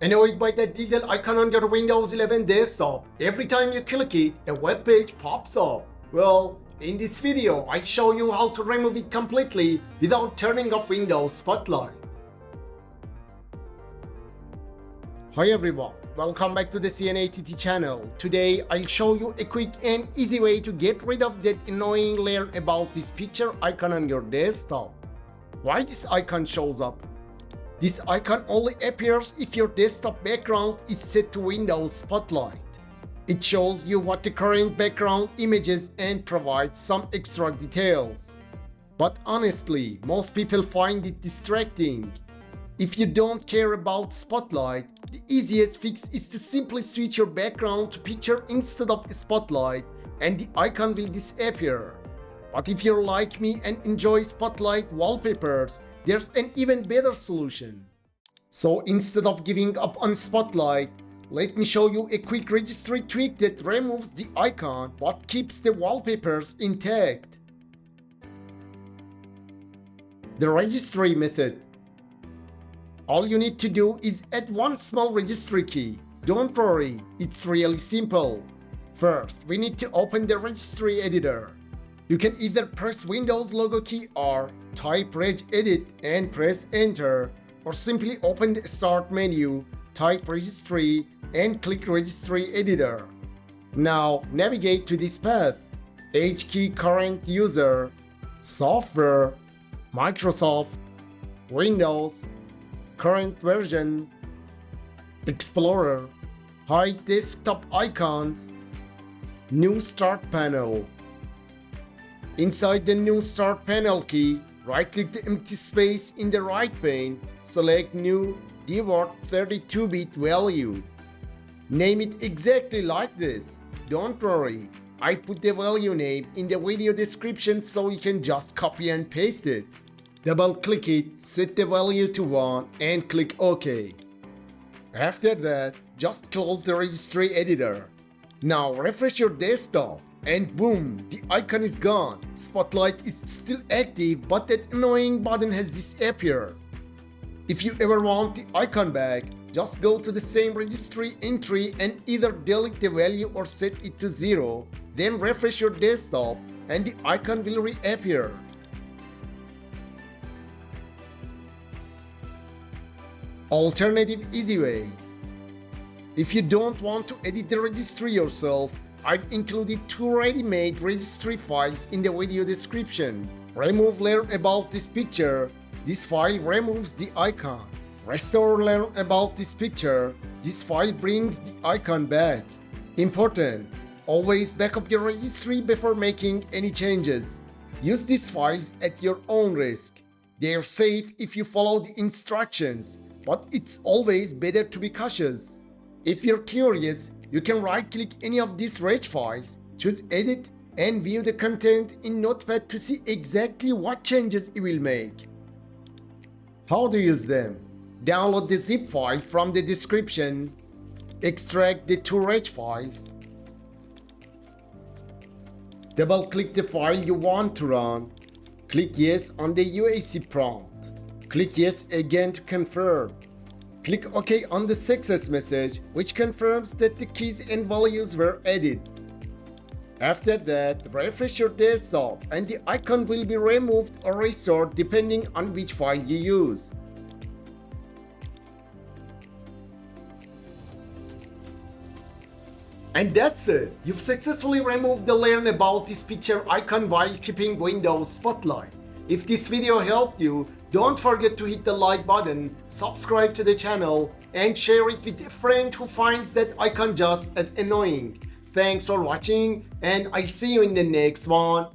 Annoyed by that detail icon on your Windows 11 desktop? Every time you click it, a web page pops up. Well, in this video, I show you how to remove it completely without turning off Windows Spotlight. Hi everyone, welcome back to the CNATT channel. Today, I'll show you a quick and easy way to get rid of that annoying layer about this picture icon on your desktop. Why this icon shows up? This icon only appears if your desktop background is set to Windows Spotlight. It shows you what the current background images and provides some extra details. But honestly, most people find it distracting. If you don't care about Spotlight, the easiest fix is to simply switch your background to picture instead of Spotlight and the icon will disappear. But if you're like me and enjoy Spotlight wallpapers, there's an even better solution. So instead of giving up on Spotlight, let me show you a quick registry tweak that removes the icon but keeps the wallpapers intact. The registry method. All you need to do is add one small registry key. Don't worry, it's really simple. First, we need to open the registry editor. You can either press Windows logo key or type regedit and press enter, or simply open the start menu, type registry and click registry editor. Now navigate to this path. H key current user, software, Microsoft, Windows, CurrentVersion, Explorer, HideDesktopIcons, NewStartPanel. Inside the NewStartPanel key, right-click the empty space in the right pane, select New DWORD 32-bit value. Name it exactly like this. Don't worry, I put the value name in the video description so you can just copy and paste it. Double-click it, set the value to 1 and click OK. After that, just close the registry editor. Now refresh your desktop. And boom, the icon is gone. Spotlight is still active, but that annoying button has disappeared. If you ever want the icon back, just go to the same registry entry and either delete the value or set it to 0, then refresh your desktop and the icon will reappear. Alternative easy way. If you don't want to edit the registry yourself, I've included 2 ready-made registry files in the video description. Remove layer about this picture. This file removes the icon. Restore layer about this picture. This file brings the icon back. Important: always backup your registry before making any changes. Use these files at your own risk. They're safe if you follow the instructions, but it's always better to be cautious. If you're curious, you can right-click any of these reg files, choose Edit and view the content in Notepad to see exactly what changes it will make. How to use them? Download the zip file from the description. Extract the 2 reg files. Double-click the file you want to run. Click Yes on the UAC prompt. Click Yes again to confirm. Click OK on the success message, which confirms that the keys and values were added. After that, refresh your desktop and the icon will be removed or restored depending on which file you use. And that's it! You've successfully removed the layer about this picture icon while keeping Windows Spotlight. If this video helped you, don't forget to hit the like button, subscribe to the channel, and share it with a friend who finds that icon just as annoying. Thanks for watching, and I'll see you in the next one.